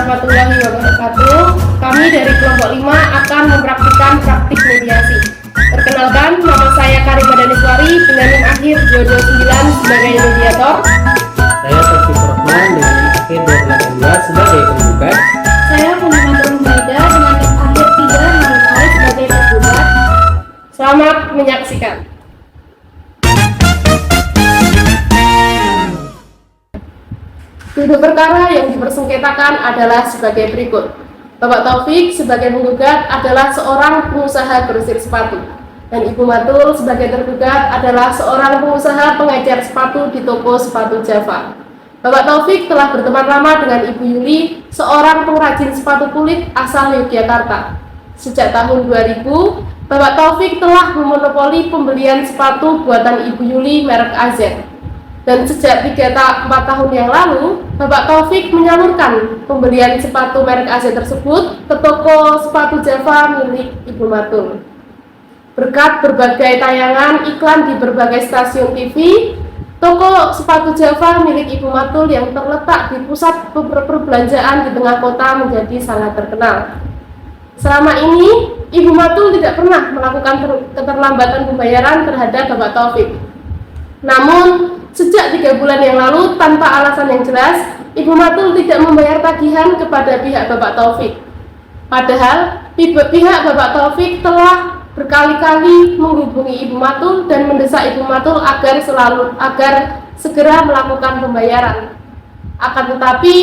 warahmatullahi wabarakatuh. Kami dari kelompok 5 akan mempraktikkan praktik mediasi. Perkenalkan, nama saya Karima Daniswari dengan NIM akhir 229 sebagai mediator. Saya Taufik Rahman dengan NIM akhir 218 sebagai penggugat. Saya Muhammad Maida dengan NIM akhir 3 sebagai penggugat. Selamat menyaksikan. Duduk perkara yang dipersengketakan adalah sebagai berikut. Bapak Taufik sebagai penggugat adalah seorang pengusaha grosir sepatu, dan Ibu Matul sebagai tergugat adalah seorang pengusaha pengecer sepatu di toko sepatu Java. Bapak Taufik telah berteman lama dengan Ibu Yuli, seorang pengrajin sepatu kulit asal Yogyakarta. Sejak tahun 2000, Bapak Taufik telah memonopoli pembelian sepatu buatan Ibu Yuli merek AZ. Dan sejak 3-4 tahun yang lalu, Bapak Taufik menyalurkan pembelian sepatu merek AZ tersebut ke toko sepatu Java milik Ibu Matul. Berkat berbagai tayangan iklan di berbagai stasiun TV, toko sepatu Java milik Ibu Matul yang terletak di pusat perbelanjaan di tengah kota menjadi sangat terkenal. Selama ini, Ibu Matul tidak pernah melakukan keterlambatan pembayaran terhadap Bapak Taufik. Namun, sejak 3 bulan yang lalu, tanpa alasan yang jelas, Ibu Matul tidak membayar tagihan kepada pihak Bapak Taufik. Padahal, pihak Bapak Taufik telah berkali-kali menghubungi Ibu Matul dan mendesak Ibu Matul agar segera melakukan pembayaran. Akan tetapi,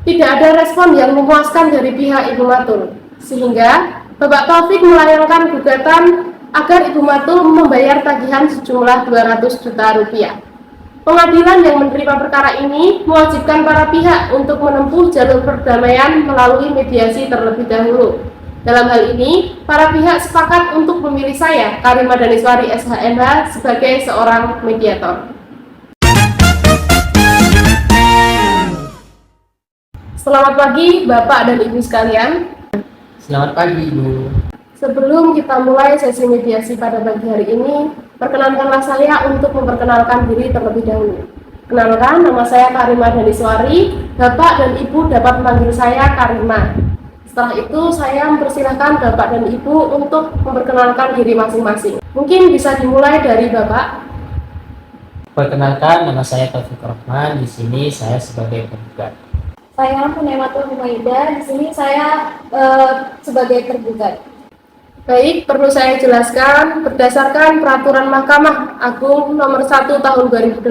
tidak ada respon yang memuaskan dari pihak Ibu Matul, sehingga Bapak Taufik melayangkan gugatan agar Ibu Matul membayar tagihan sejumlah 200 juta rupiah. Pengadilan yang menerima perkara ini mewajibkan para pihak untuk menempuh jalur perdamaian melalui mediasi terlebih dahulu. Dalam hal ini, para pihak sepakat untuk memilih saya, Karima Daniswari SHMH, sebagai seorang mediator. Selamat pagi Bapak dan Ibu sekalian. Selamat pagi, Ibu. Sebelum kita mulai sesi mediasi pada pagi hari ini, perkenankanlah saya untuk memperkenalkan diri terlebih dahulu. Kenalkan, nama saya Karima Daniswari. Bapak dan Ibu dapat memanggil saya Karima. Setelah itu, saya mempersilahkan Bapak dan Ibu untuk memperkenalkan diri masing-masing. Mungkin bisa dimulai dari Bapak. Perkenalkan, nama saya Taufik Rahman. Di sini saya sebagai penggugat. Saya Muhammad Maida, di sini saya sebagai tergugat. Baik, perlu saya jelaskan, berdasarkan Peraturan Mahkamah Agung Nomor 1 Tahun 2008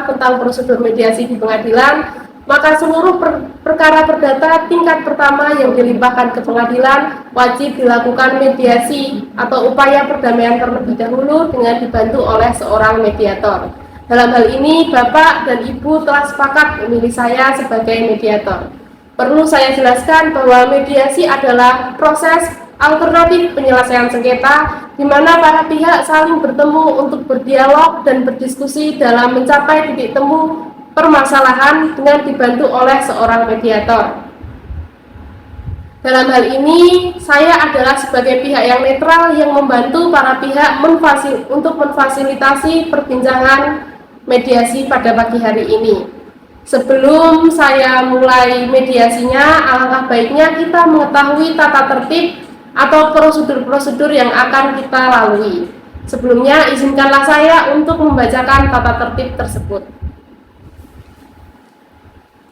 tentang prosedur mediasi di pengadilan, maka seluruh perkara perdata tingkat pertama yang dilimpahkan ke pengadilan wajib dilakukan mediasi atau upaya perdamaian terlebih dahulu dengan dibantu oleh seorang mediator. Dalam hal ini, Bapak dan Ibu telah sepakat memilih saya sebagai mediator. Perlu saya jelaskan bahwa mediasi adalah proses alternatif penyelesaian sengketa di mana para pihak saling bertemu untuk berdialog dan berdiskusi dalam mencapai titik temu permasalahan dengan dibantu oleh seorang mediator. Dalam hal ini, saya adalah sebagai pihak yang netral yang membantu para pihak untuk memfasilitasi perbincangan mediasi pada pagi hari ini. Sebelum saya mulai mediasinya, alangkah baiknya kita mengetahui tata tertib atau prosedur-prosedur yang akan kita lalui. Sebelumnya, izinkanlah saya untuk membacakan tata tertib tersebut.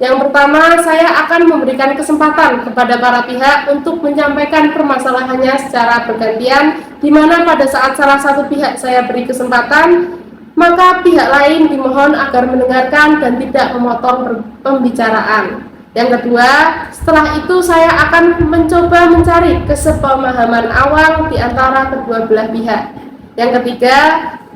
Yang pertama, saya akan memberikan kesempatan kepada para pihak untuk menyampaikan permasalahannya secara bergantian, di mana pada saat salah satu pihak saya beri kesempatan, maka pihak lain dimohon agar mendengarkan dan tidak memotong pembicaraan. Yang kedua, setelah itu saya akan mencoba mencari kesepemahaman awal di antara kedua belah pihak. Yang ketiga,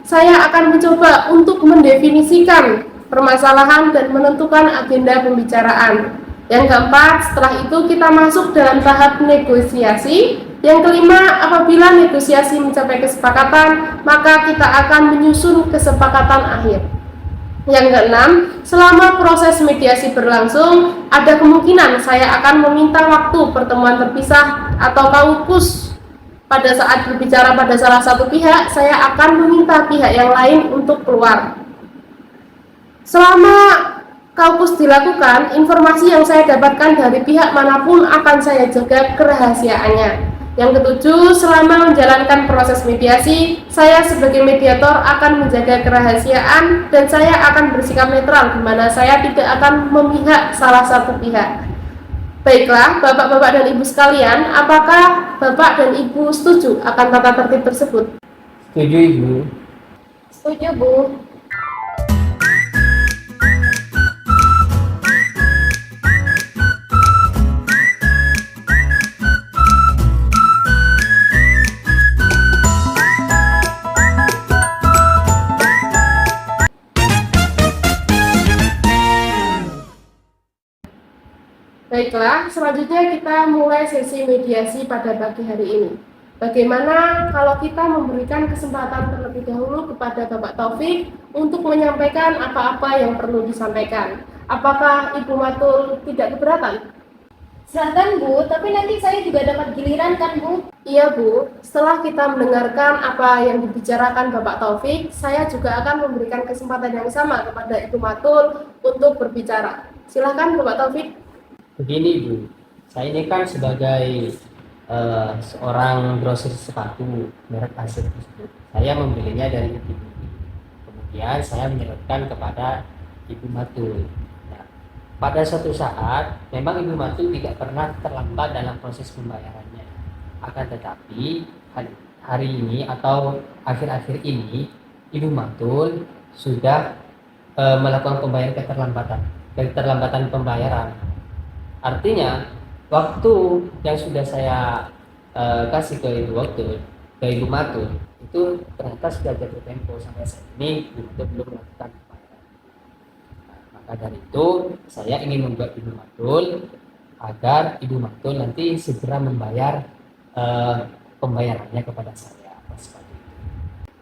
saya akan mencoba untuk mendefinisikan permasalahan dan menentukan agenda pembicaraan. Yang keempat, setelah itu kita masuk dalam tahap negosiasi. Yang kelima, apabila negosiasi mencapai kesepakatan, maka kita akan menyusun kesepakatan akhir. Yang keenam, selama proses mediasi berlangsung, ada kemungkinan saya akan meminta waktu pertemuan terpisah atau kaukus. Pada saat berbicara pada salah satu pihak, saya akan meminta pihak yang lain untuk keluar. Selama kaukus dilakukan, informasi yang saya dapatkan dari pihak manapun akan saya jaga kerahasiaannya. Yang ketujuh, selama menjalankan proses mediasi, saya sebagai mediator akan menjaga kerahasiaan dan saya akan bersikap netral di mana saya tidak akan memihak salah satu pihak. Baiklah, Bapak-bapak dan Ibu sekalian, apakah Bapak dan Ibu setuju akan tata tertib tersebut? Setuju, Ibu. Setuju, Bu. Baiklah, selanjutnya kita mulai sesi mediasi pada pagi hari ini. Bagaimana kalau kita memberikan kesempatan terlebih dahulu kepada Bapak Taufik untuk menyampaikan apa-apa yang perlu disampaikan? Apakah Ibu Matul tidak keberatan? Silahkan, Bu, tapi nanti saya juga dapat giliran kan, Bu? Iya, Bu. Setelah kita mendengarkan apa yang dibicarakan Bapak Taufik, saya juga akan memberikan kesempatan yang sama kepada Ibu Matul untuk berbicara. Silakan Bapak Taufik. Begini, Bu, saya ini kan sebagai seorang grosir sepatu merek Aset tersebut. Saya membelinya dari Ibu. Kemudian saya menyerahkan kepada Ibu Matul. Nah, pada suatu saat, memang Ibu Matul tidak pernah terlambat dalam proses pembayarannya. Akan tetapi hari ini atau akhir-akhir ini, Ibu Matul sudah melakukan pembayaran keterlambatan pembayaran. Artinya waktu yang sudah saya kasih ke Ibu Matul itu ternyata sudah jatuh tempo sampai saat ini Ibu Matul belum melakukan pembayaran. Nah, maka dari itu saya ingin membuat Ibu Matul agar Ibu Matul nanti segera membayar pembayarannya kepada saya. Seperti itu.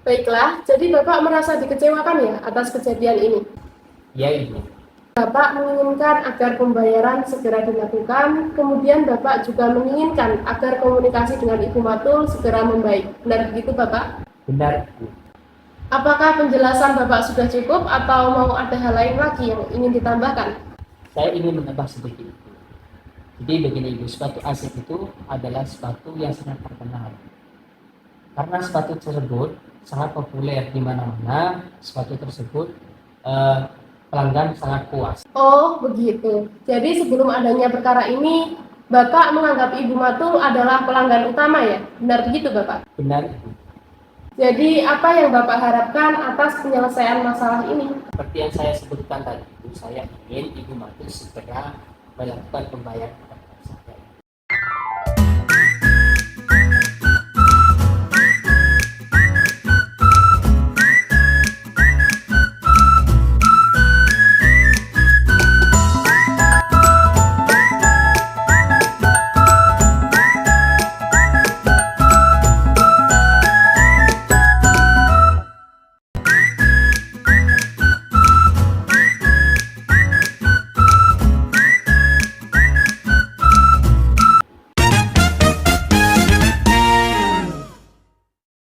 Baiklah, jadi Bapak merasa dikecewakan ya atas kejadian ini? Ya, Ibu. Bapak menginginkan agar pembayaran segera dilakukan, kemudian Bapak juga menginginkan agar komunikasi dengan Ibu Matul segera membaik. Benar begitu, Bapak? Benar, Bu. Apakah penjelasan Bapak sudah cukup atau mau ada hal lain lagi yang ingin ditambahkan? Saya ingin menambah sedikit itu. Jadi begini, Ibu, sepatu Aset itu adalah sepatu yang sangat terkenal. Karena sepatu tersebut sangat populer di mana-mana, sepatu tersebut pelanggan sangat puas. Oh, begitu. Jadi sebelum adanya perkara ini, Bapak menganggap Ibu Matul adalah pelanggan utama ya? Benar begitu, Bapak? Benar, Ibu. Jadi apa yang Bapak harapkan atas penyelesaian masalah ini? Seperti yang saya sebutkan tadi, Ibu, saya ingin Ibu Matul segera melakukan pembayaran kepada saya.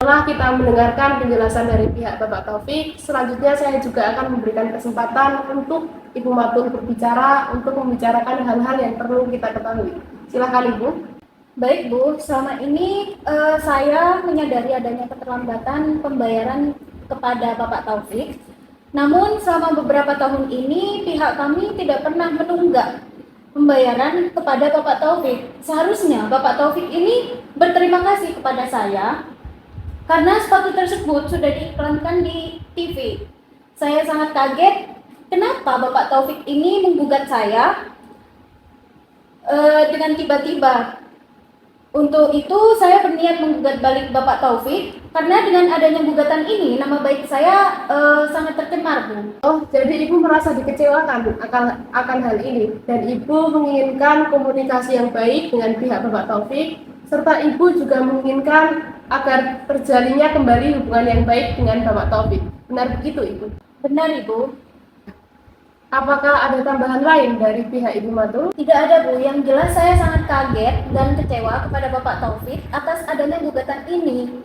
Setelah kita mendengarkan penjelasan dari pihak Bapak Taufik, selanjutnya saya juga akan memberikan kesempatan untuk Ibu Matul berbicara untuk membicarakan hal-hal yang perlu kita ketahui. Silakan, Ibu. Baik, Bu, selama ini saya menyadari adanya keterlambatan pembayaran kepada Bapak Taufik. Namun selama beberapa tahun ini pihak kami tidak pernah menunggak pembayaran kepada Bapak Taufik. Seharusnya Bapak Taufik ini berterima kasih kepada saya karena sepatu tersebut sudah diiklankan di TV. Saya sangat kaget kenapa Bapak Taufik ini menggugat saya dengan tiba-tiba. Untuk itu saya berniat menggugat balik Bapak Taufik karena dengan adanya gugatan ini nama baik saya sangat tercemar, Bu. Oh, jadi Ibu merasa dikecewakan akan hal ini dan Ibu menginginkan komunikasi yang baik dengan pihak Bapak Taufik serta Ibu juga menginginkan agar terjalinnya kembali hubungan yang baik dengan Bapak Taufik. Benar begitu, Ibu? Benar, Ibu. Apakah ada tambahan lain dari pihak Ibu Matul? Tidak ada, Bu. Yang jelas saya sangat kaget dan kecewa kepada Bapak Taufik atas adanya gugatan ini.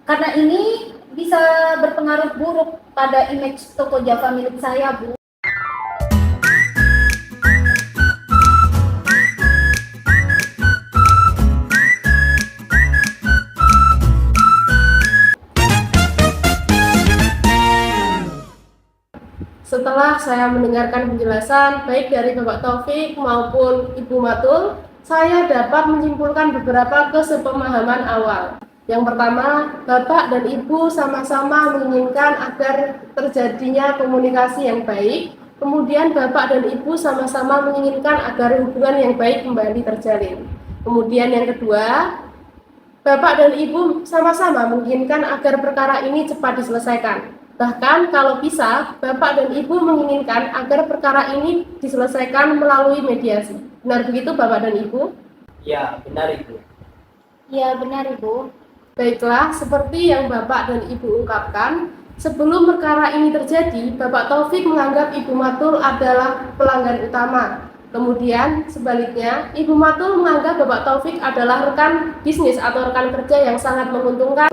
Karena ini bisa berpengaruh buruk pada image toko Java milik saya, Bu. saya mendengarkan penjelasan baik dari Bapak Taufik maupun Ibu Matul, saya dapat menyimpulkan beberapa kesepemahaman awal. Yang pertama, Bapak dan Ibu sama-sama menginginkan agar terjadinya komunikasi yang baik. Kemudian Bapak dan Ibu sama-sama menginginkan agar hubungan yang baik kembali terjalin. Kemudian yang kedua, Bapak dan Ibu sama-sama menginginkan agar perkara ini cepat diselesaikan. Bahkan kalau bisa, Bapak dan Ibu menginginkan agar perkara ini diselesaikan melalui mediasi. Benar begitu Bapak dan Ibu? Ya, benar Ibu. Ya, benar Ibu. Baiklah, seperti yang Bapak dan Ibu ungkapkan, sebelum perkara ini terjadi, Bapak Taufik menganggap Ibu Matul adalah pelanggan utama. Kemudian sebaliknya, Ibu Matul menganggap Bapak Taufik adalah rekan bisnis atau rekan kerja yang sangat menguntungkan.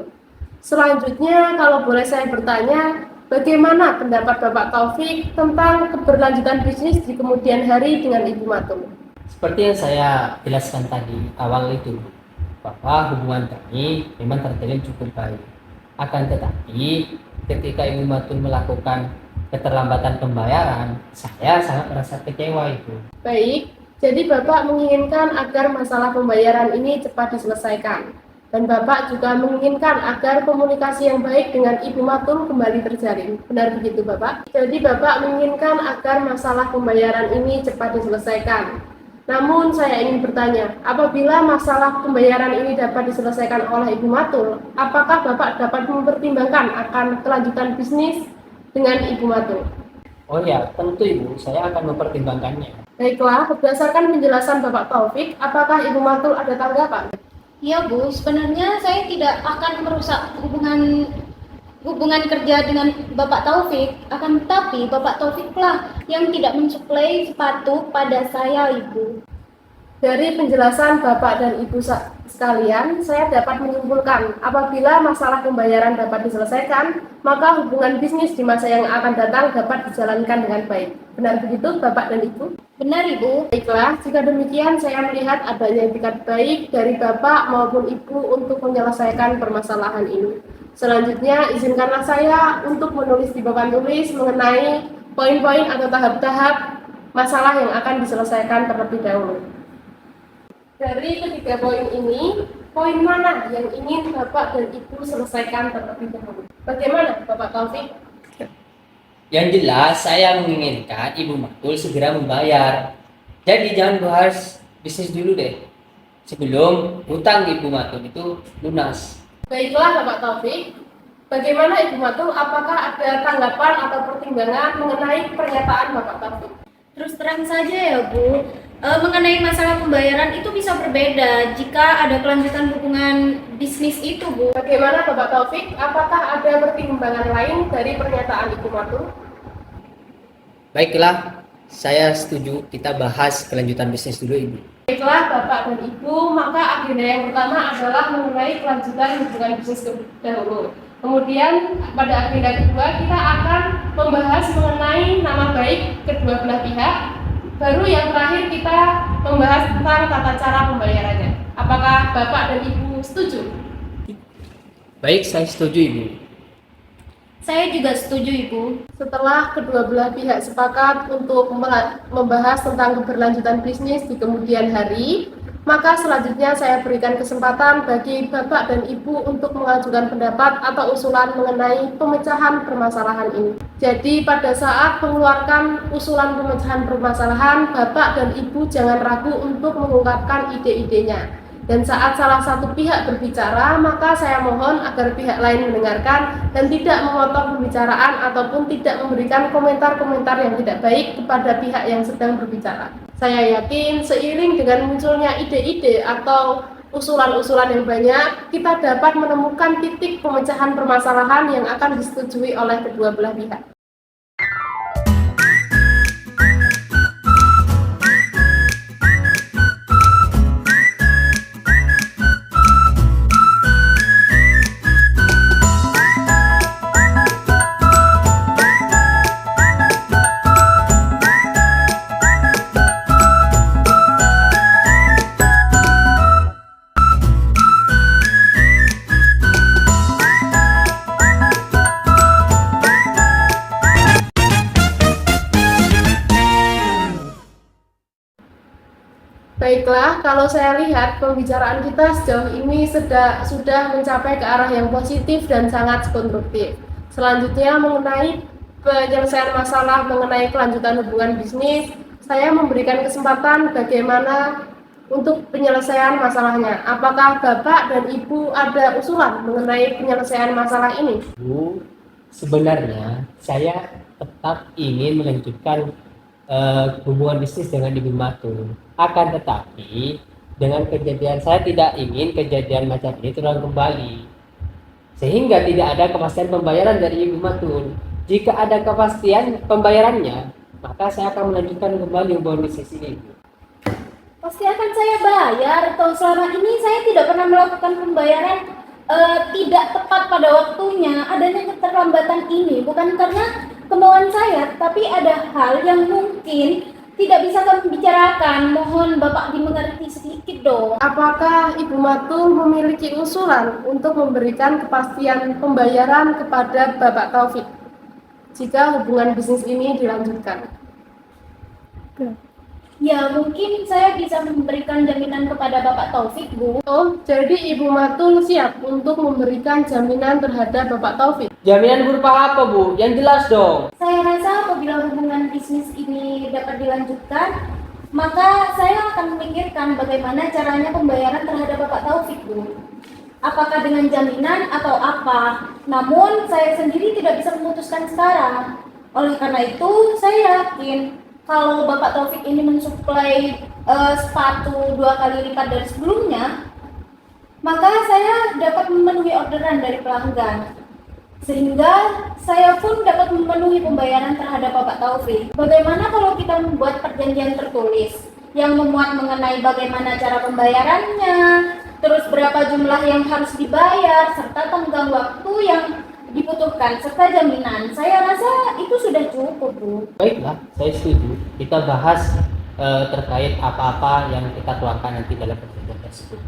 Selanjutnya, kalau boleh saya bertanya, bagaimana pendapat Bapak Taufik tentang keberlanjutan bisnis di kemudian hari dengan Ibu Matul? Seperti yang saya jelaskan tadi awal itu, bahwa hubungan kami memang terjalin cukup baik. Akan tetapi, ketika Ibu Matul melakukan keterlambatan pembayaran, saya sangat merasa kecewa itu. Baik, jadi Bapak menginginkan agar masalah pembayaran ini cepat diselesaikan. Dan Bapak juga menginginkan agar komunikasi yang baik dengan Ibu Matul kembali terjalin. Benar begitu Bapak? Jadi Bapak menginginkan agar masalah pembayaran ini cepat diselesaikan. Namun saya ingin bertanya, apabila masalah pembayaran ini dapat diselesaikan oleh Ibu Matul, apakah Bapak dapat mempertimbangkan akan kelanjutan bisnis dengan Ibu Matul? Oh ya, tentu Ibu, saya akan mempertimbangkannya. Baiklah, berdasarkan penjelasan Bapak Taufik, apakah Ibu Matul ada tanggapan? Ya Bu, sebenarnya saya tidak akan merusak hubungan kerja dengan Bapak Taufik, akan tetapi Bapak Taufiklah yang tidak mensuplai sepatu pada saya, Ibu. Dari penjelasan Bapak dan Ibu sekalian, saya dapat menyimpulkan apabila masalah pembayaran dapat diselesaikan, maka hubungan bisnis di masa yang akan datang dapat dijalankan dengan baik. Benar begitu Bapak dan Ibu? Benar Ibu. Baiklah, jika demikian saya melihat adanya etikat baik dari Bapak maupun Ibu untuk menyelesaikan permasalahan ini. Selanjutnya, izinkanlah saya untuk menulis di papan tulis mengenai poin-poin atau tahap-tahap masalah yang akan diselesaikan terlebih dahulu. Dari ketiga poin ini, poin mana yang ingin Bapak dan Ibu selesaikan terlebih dahulu? Bagaimana Bapak Taufik? Yang jelas, saya menginginkan Ibu Matul segera membayar. Jadi jangan bahas bisnis dulu deh, sebelum hutang Ibu Matul itu lunas. Baiklah Bapak Taufik, bagaimana Ibu Matul? Apakah ada tanggapan atau pertimbangan mengenai pernyataan Bapak Taufik? Terus terang saja ya Bu, mengenai masalah pembayaran itu bisa berbeda jika ada kelanjutan hubungan bisnis itu Bu. Bagaimana Bapak Taufik? Apakah ada pertimbangan lain dari pernyataan Ibu Matul? Baiklah, saya setuju kita bahas kelanjutan bisnis dulu Ibu. Baiklah Bapak dan Ibu, maka agenda yang pertama adalah mengenai kelanjutan hubungan bisnis dahulu. Kemudian pada agenda kedua kita akan membahas mengenai nama baik kedua belah pihak. Baru yang terakhir kita membahas tentang tata cara pembayarannya. Apakah Bapak dan Ibu setuju? Baik, saya setuju Ibu. Saya juga setuju Ibu. Setelah kedua belah pihak sepakat untuk membahas tentang keberlanjutan bisnis di kemudian hari, maka selanjutnya saya berikan kesempatan bagi Bapak dan Ibu untuk mengajukan pendapat atau usulan mengenai pemecahan permasalahan ini. Jadi pada saat mengeluarkan usulan pemecahan permasalahan, Bapak dan Ibu jangan ragu untuk mengungkapkan ide-idenya. Dan saat salah satu pihak berbicara, maka saya mohon agar pihak lain mendengarkan dan tidak memotong pembicaraan ataupun tidak memberikan komentar-komentar yang tidak baik kepada pihak yang sedang berbicara. Saya yakin seiring dengan munculnya ide-ide atau usulan-usulan yang banyak, kita dapat menemukan titik pemecahan permasalahan yang akan disetujui oleh kedua belah pihak. Baiklah, kalau saya lihat pembicaraan kita sejauh ini sudah mencapai ke arah yang positif dan sangat konstruktif. Selanjutnya mengenai penyelesaian masalah mengenai kelanjutan hubungan bisnis, saya memberikan kesempatan bagaimana untuk penyelesaian masalahnya. Apakah Bapak dan Ibu ada usulan mengenai penyelesaian masalah ini? Bu, sebenarnya saya tetap ingin melanjutkan hubungan bisnis dengan Ibu Matul. Akan tetapi dengan kejadian, saya tidak ingin kejadian macam ini terulang kembali, sehingga tidak ada kepastian pembayaran dari Ibu Matul. Jika ada kepastian pembayarannya, maka saya akan melanjutkan kembali hubungan bisnis ini, Bu. Pasti akan saya bayar. Atau selama ini saya tidak pernah melakukan pembayaran tidak tepat pada waktunya. Adanya keterlambatan ini bukan karena kemauan saya, tapi ada hal yang mungkin tidak bisa kami bicarakan. Mohon Bapak dimengerti sedikit dong. Apakah Ibu Matul memiliki usulan untuk memberikan kepastian pembayaran kepada Bapak Taufik jika hubungan bisnis ini dilanjutkan? Ya, mungkin saya bisa memberikan jaminan kepada Bapak Taufik, Bu. Oh, jadi Ibu Matul siap untuk memberikan jaminan terhadap Bapak Taufik? Jaminan berupa apa, Bu? Yang jelas dong. Saya rasa apabila hubungan bisnis ini dapat dilanjutkan, maka saya akan memikirkan bagaimana caranya pembayaran terhadap Bapak Taufik, Bu. Apakah dengan jaminan atau apa? Namun saya sendiri tidak bisa memutuskan sekarang. Oleh karena itu, saya yakin kalau Bapak Taufik ini mensuplai sepatu 2 kali lipat dari sebelumnya, maka saya dapat memenuhi orderan dari pelanggan. Sehingga saya pun dapat memenuhi pembayaran terhadap Bapak Taufik. Bagaimana kalau kita membuat perjanjian tertulis yang memuat mengenai bagaimana cara pembayarannya, terus berapa jumlah yang harus dibayar, serta tenggang waktu yang dibutuhkan, serta jaminan. Saya rasa itu sudah cukup, Bu. Baiklah, saya setuju. Kita bahas terkait apa-apa yang kita tuangkan nanti dalam perjanjian tersebut.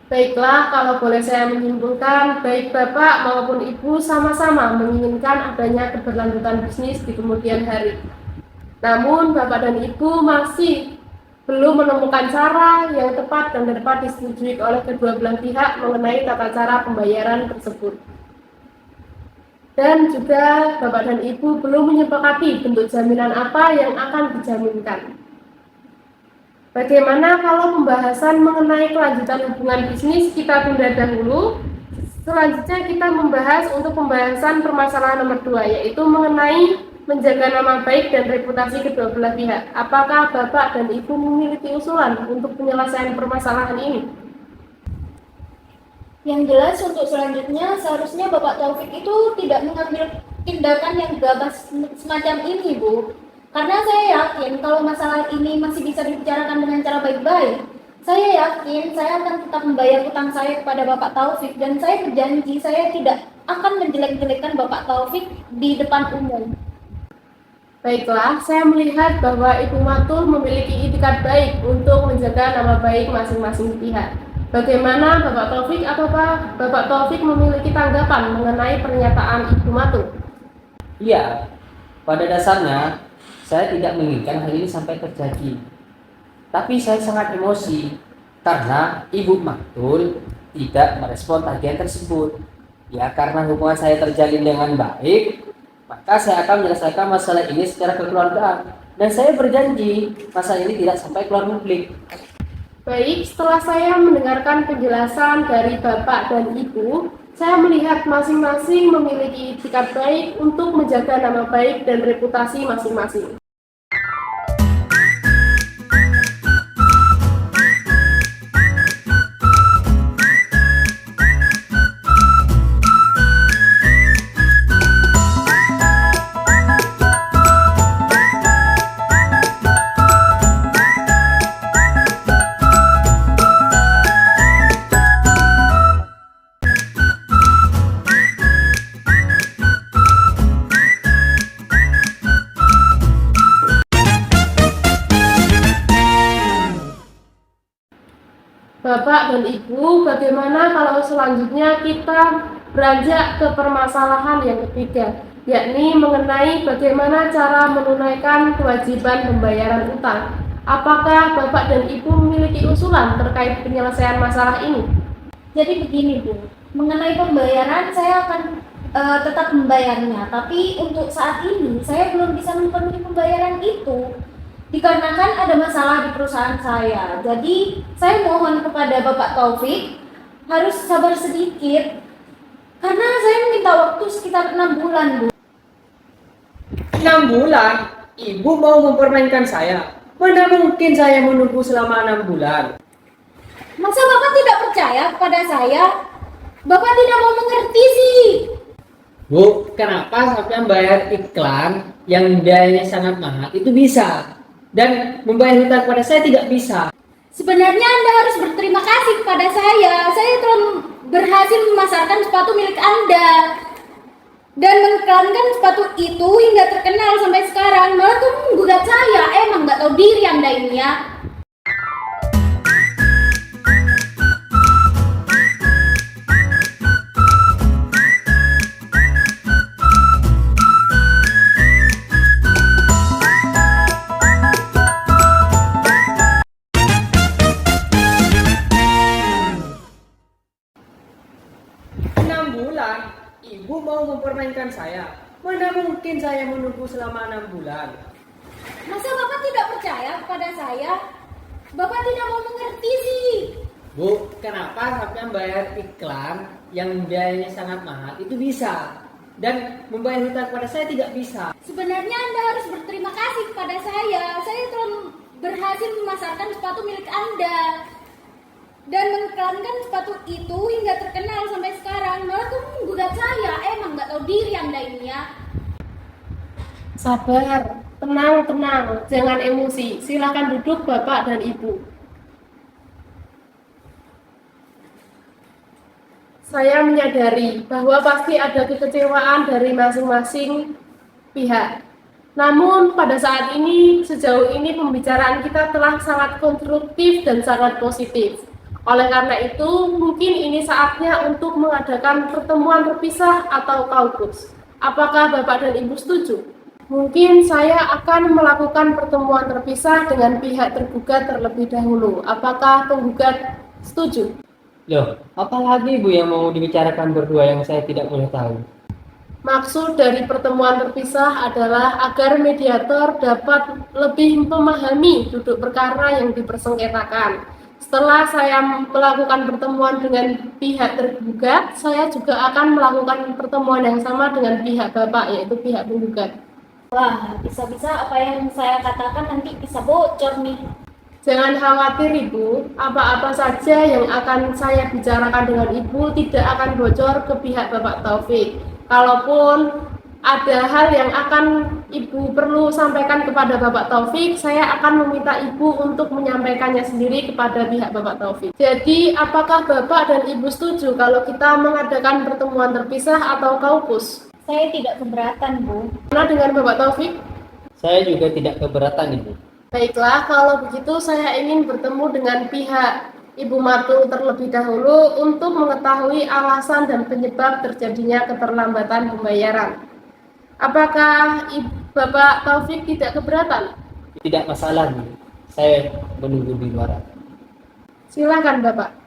Baiklah, kalau boleh saya menyimpulkan, baik Bapak maupun Ibu sama-sama menginginkan adanya keberlanjutan bisnis di kemudian hari. Namun Bapak dan Ibu masih belum menemukan cara yang tepat dan dapat disetujui oleh kedua belah pihak mengenai tata cara pembayaran tersebut. Dan juga Bapak dan Ibu belum menyepakati bentuk jaminan apa yang akan dijaminkan. Bagaimana kalau pembahasan mengenai kelanjutan hubungan bisnis kita tunda dahulu? Selanjutnya kita membahas untuk pembahasan permasalahan nomor 2, yaitu mengenai menjaga nama baik dan reputasi kedua belah pihak. Apakah Bapak dan Ibu memiliki usulan untuk penyelesaian permasalahan ini? Yang jelas untuk selanjutnya seharusnya Bapak Taufik itu tidak mengambil tindakan yang gabas semacam ini, Bu. Karena saya yakin kalau masalah ini masih bisa dibicarakan dengan cara baik-baik. Saya yakin saya akan tetap membayar utang saya kepada Bapak Taufik, dan saya berjanji saya tidak akan menjelek-jelekan Bapak Taufik di depan umum. Baiklah, saya melihat bahwa Ibu Matul memiliki itikat baik untuk menjaga nama baik masing-masing pihak. Bagaimana Bapak Taufik? Apakah Bapak Taufik memiliki tanggapan mengenai pernyataan Ibu Matul? Iya, pada dasarnya saya tidak menginginkan hal ini sampai terjadi. Tapi saya sangat emosi karena Ibu Matul tidak merespon tagihan tersebut. Ya, karena hubungan saya terjalin dengan baik, maka saya akan menyelesaikan masalah ini secara kekeluargaan. Dan saya berjanji masalah ini tidak sampai keluar publik. Baik, setelah saya mendengarkan penjelasan dari Bapak dan Ibu, saya melihat masing-masing memiliki itikat baik untuk menjaga nama baik dan reputasi masing-masing. Bapak dan Ibu, bagaimana kalau selanjutnya kita beranjak ke permasalahan yang ketiga, yakni mengenai bagaimana cara menunaikan kewajiban pembayaran utang. Apakah Bapak dan Ibu memiliki usulan terkait penyelesaian masalah ini? Jadi begini Bu, mengenai pembayaran saya akan tetap membayarnya, tapi untuk saat ini saya belum bisa memenuhi pembayaran itu dikarenakan ada masalah di perusahaan saya. Jadi saya mohon kepada Bapak Taufik harus sabar sedikit karena saya meminta waktu sekitar 6 bulan Bu. 6 bulan? Ibu mau mempermainkan saya? Mana mungkin saya menunggu selama 6 bulan? Masa Bapak tidak percaya kepada saya? Bapak tidak mau mengerti sih. Bu, kenapa sampai membayar iklan yang biayanya sangat mahal itu bisa? Dan membayar hutang kepada saya tidak bisa. Sebenarnya Anda harus berterima kasih kepada saya. Saya telah berhasil memasarkan sepatu milik Anda dan mengiklankan sepatu itu hingga terkenal sampai sekarang. Malah kamu menggugat saya. Emang nggak tahu diri Anda ini ya. Bulan, Ibu mau mempermainkan saya? Mana mungkin saya menunggu selama 6 bulan? Masa Bapak tidak percaya kepada saya? Bapak tidak mau mengerti sih. Bu, kenapa sampai membayar iklan yang biayanya sangat mahal itu bisa? Dan membayar hutang kepada saya tidak bisa. Sebenarnya Anda harus berterima kasih kepada saya. Saya telah berhasil memasarkan sepatu milik Anda dan mengiklankan sepatu itu hingga terkenal sampai sekarang. Malah kamu menggugat saya. Emang nggak tahu diri Anda ini ya. Sabar, tenang, jangan emosi. Silakan duduk Bapak dan Ibu. Saya menyadari bahwa pasti ada kekecewaan dari masing-masing pihak. Namun pada saat ini, sejauh ini pembicaraan kita telah sangat konstruktif dan sangat positif. Oleh karena itu, mungkin ini saatnya untuk mengadakan pertemuan terpisah atau kaukus. Apakah Bapak dan Ibu setuju? Mungkin saya akan melakukan pertemuan terpisah dengan pihak tergugat terlebih dahulu. Apakah penggugat setuju? Loh, apalagi Bu yang mau dibicarakan berdua yang saya tidak boleh tahu? Maksud dari pertemuan terpisah adalah agar mediator dapat lebih memahami duduk perkara yang dipersengketakan. Setelah saya melakukan pertemuan dengan pihak tergugat, saya juga akan melakukan pertemuan yang sama dengan pihak Bapak, yaitu pihak penggugat. Wah, bisa-bisa apa yang saya katakan nanti bisa bocor nih. Jangan khawatir Ibu, apa-apa saja yang akan saya bicarakan dengan Ibu tidak akan bocor ke pihak Bapak Taufik. Kalaupun ada hal yang akan Ibu perlu sampaikan kepada Bapak Taufik, saya akan meminta Ibu untuk menyampaikannya sendiri kepada pihak Bapak Taufik. Jadi, apakah Bapak dan Ibu setuju kalau kita mengadakan pertemuan terpisah atau kaukus? Saya tidak keberatan, Bu. Karena dengan Bapak Taufik? Saya juga tidak keberatan, Ibu. Baiklah, kalau begitu saya ingin bertemu dengan pihak Ibu Matul terlebih dahulu untuk mengetahui alasan dan penyebab terjadinya keterlambatan pembayaran. Apakah Bapak Taufik tidak keberatan? Tidak masalah, Bu. Saya menunggu di luar. Silakan Bapak.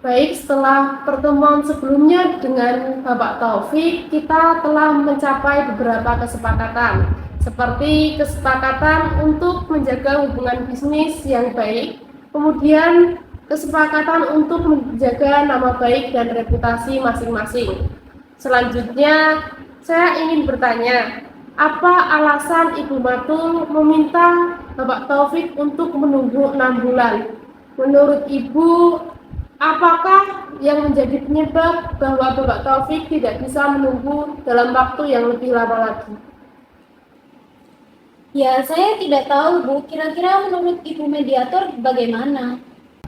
Baik, setelah pertemuan sebelumnya dengan Bapak Taufik, kita telah mencapai beberapa kesepakatan, seperti kesepakatan untuk menjaga hubungan bisnis yang baik, kemudian kesepakatan untuk menjaga nama baik dan reputasi masing-masing. Selanjutnya, saya ingin bertanya, apa alasan Ibu Matul meminta Bapak Taufik untuk menunggu 6 bulan? Menurut Ibu, apakah yang menjadi penyebab bahwa Bapak Taufik tidak bisa menunggu dalam waktu yang lebih lama lagi? Ya, saya tidak tahu, Bu. Kira-kira menurut Ibu mediator bagaimana?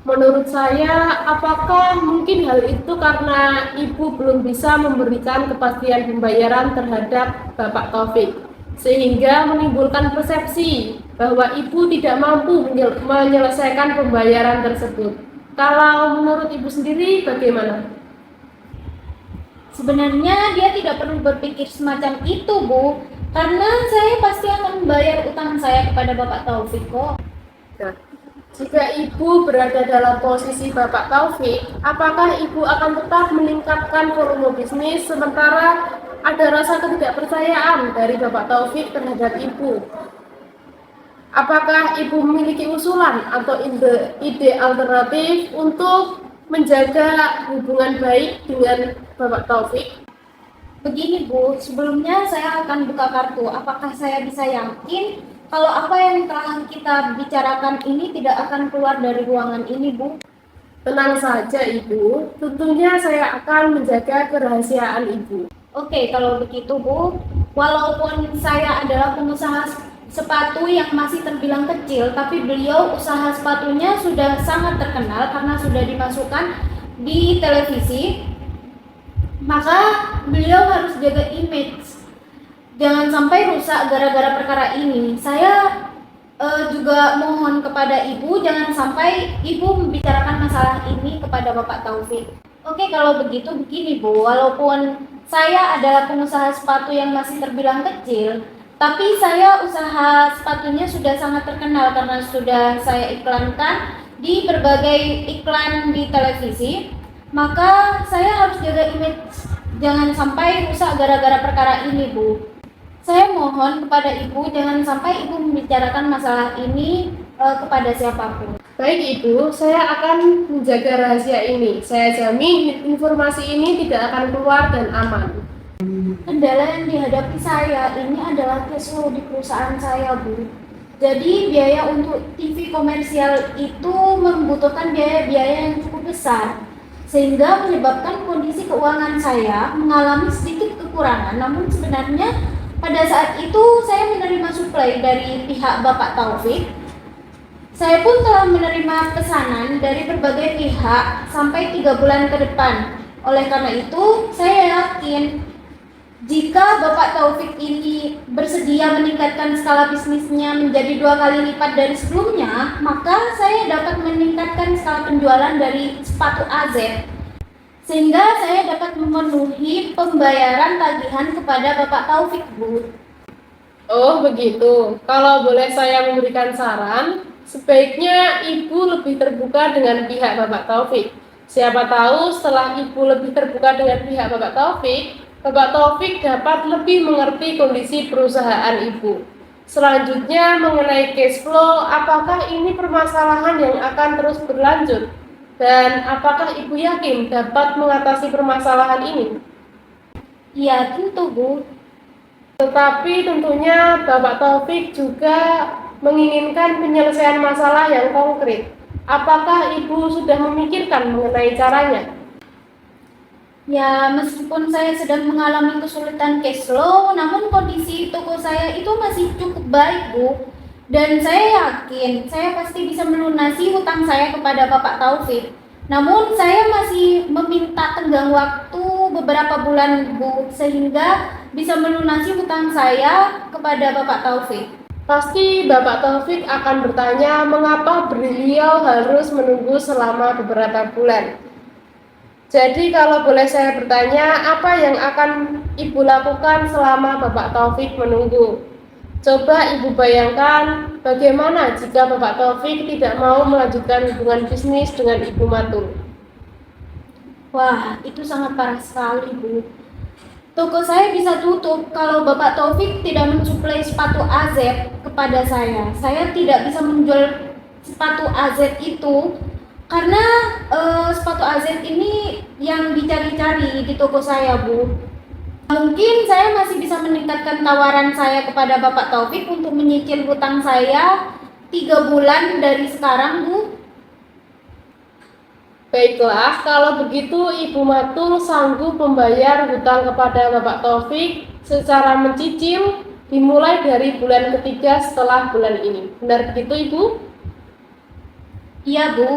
Menurut saya, apakah mungkin hal itu karena Ibu belum bisa memberikan kepastian pembayaran terhadap Bapak Taufik, sehingga menimbulkan persepsi bahwa Ibu tidak mampu menyelesaikan pembayaran tersebut. Kalau menurut Ibu sendiri, bagaimana? Sebenarnya dia tidak perlu berpikir semacam itu, Bu, karena saya pasti akan membayar utang saya kepada Bapak Taufik kok. Nah, jika Ibu berada dalam posisi Bapak Taufik, apakah Ibu akan tetap meningkatkan volume bisnis sementara ada rasa ketidakpercayaan dari Bapak Taufik terhadap Ibu? Apakah Ibu memiliki usulan atau ide alternatif untuk menjaga hubungan baik dengan Bapak Taufik? Begini, Bu, sebelumnya saya akan buka kartu. Apakah saya bisa yakin kalau apa yang telah kita bicarakan ini tidak akan keluar dari ruangan ini, Bu? Tenang saja Ibu, tentunya saya akan menjaga kerahasiaan Ibu. Oke, kalau begitu, Bu, walaupun saya adalah pengusaha sepatu yang masih terbilang kecil, tapi beliau usaha sepatunya sudah sangat terkenal karena sudah dimasukkan di televisi, maka beliau harus jaga image. Jangan sampai rusak gara-gara perkara ini. Saya juga mohon kepada Ibu, jangan sampai Ibu membicarakan masalah ini kepada Bapak Taufik. Oke, kalau begitu begini, Bu, walaupun saya adalah pengusaha sepatu yang masih terbilang kecil, tapi saya usaha sepatunya sudah sangat terkenal karena sudah saya iklankan di berbagai iklan di televisi, maka saya harus jaga image. Jangan sampai rusak gara-gara perkara ini, Bu. Saya mohon kepada Ibu, jangan sampai Ibu membicarakan masalah ini kepada siapapun. Baik Ibu, saya akan menjaga rahasia ini. Saya jamin informasi ini tidak akan keluar dan aman. Kendala yang dihadapi saya ini adalah cash flow di perusahaan saya, Bu. Jadi biaya untuk TV komersial itu membutuhkan biaya-biaya yang cukup besar, sehingga menyebabkan kondisi keuangan saya mengalami sedikit kekurangan. Namun sebenarnya pada saat itu saya menerima suplai dari pihak Bapak Taufik. Saya pun telah menerima pesanan dari berbagai pihak sampai 3 bulan ke depan. Oleh karena itu, saya yakin jika Bapak Taufik ini bersedia meningkatkan skala bisnisnya menjadi 2 kali lipat dari sebelumnya, maka saya dapat meningkatkan skala penjualan dari sepatu AZ, sehingga saya dapat memenuhi pembayaran tagihan kepada Bapak Taufik, Bu. Oh begitu, kalau boleh saya memberikan saran, sebaiknya Ibu lebih terbuka dengan pihak Bapak Taufik. Siapa tahu setelah Ibu lebih terbuka dengan pihak Bapak Taufik dapat lebih mengerti kondisi perusahaan Ibu. Selanjutnya mengenai cash flow, apakah ini permasalahan yang akan terus berlanjut? Dan apakah Ibu yakin dapat mengatasi permasalahan ini? Iya, tentu, Bu. Tetapi tentunya Bapak Taufik juga menginginkan penyelesaian masalah yang konkret. Apakah Ibu sudah memikirkan mengenai caranya? Ya, meskipun saya sedang mengalami kesulitan cash flow, namun kondisi toko saya itu masih cukup baik, Bu. Dan saya yakin saya pasti bisa melunasi hutang saya kepada Bapak Taufik. Namun saya masih meminta tenggang waktu beberapa bulan, Bu, sehingga bisa melunasi hutang saya kepada Bapak Taufik. Pasti Bapak Taufik akan bertanya mengapa beliau harus menunggu selama beberapa bulan. Jadi kalau boleh saya bertanya, apa yang akan Ibu lakukan selama Bapak Taufik menunggu? Coba Ibu bayangkan bagaimana jika Bapak Taufik tidak mau melanjutkan hubungan bisnis dengan Ibu Matul. Wah, itu sangat parah sekali, Bu. Toko saya bisa tutup kalau Bapak Taufik tidak mensuplai sepatu AZ kepada saya. Saya tidak bisa menjual sepatu AZ itu karena sepatu AZ ini yang dicari-cari di toko saya, Bu. Mungkin saya masih bisa meningkatkan tawaran saya kepada Bapak Taufik untuk menyicil hutang saya 3 bulan dari sekarang, Bu. Baiklah, kalau begitu Ibu Matul sanggup membayar hutang kepada Bapak Taufik secara mencicil dimulai dari bulan ketiga setelah bulan ini. Benar begitu, Ibu? Iya, Bu.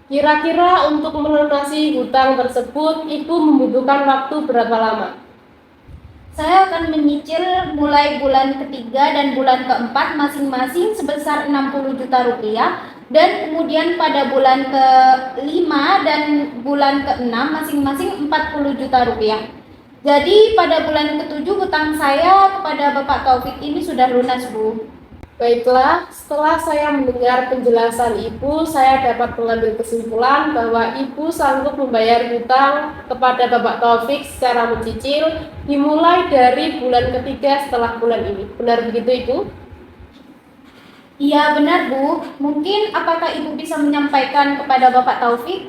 Kira-kira untuk melunasi hutang tersebut, Ibu membutuhkan waktu berapa lama? Saya akan menyicil mulai bulan ketiga dan bulan keempat masing-masing sebesar 60 juta rupiah, dan kemudian pada bulan kelima dan bulan keenam masing-masing 40 juta rupiah. Jadi pada bulan ketujuh hutang saya kepada Bapak Taufik ini sudah lunas, Bu. Baiklah, setelah saya mendengar penjelasan Ibu, saya dapat mengambil kesimpulan bahwa Ibu sanggup membayar hutang kepada Bapak Taufik secara mencicil dimulai dari bulan ketiga setelah bulan ini. Benar begitu, Ibu? Iya benar, Bu. Mungkin apakah Ibu bisa menyampaikan kepada Bapak Taufik?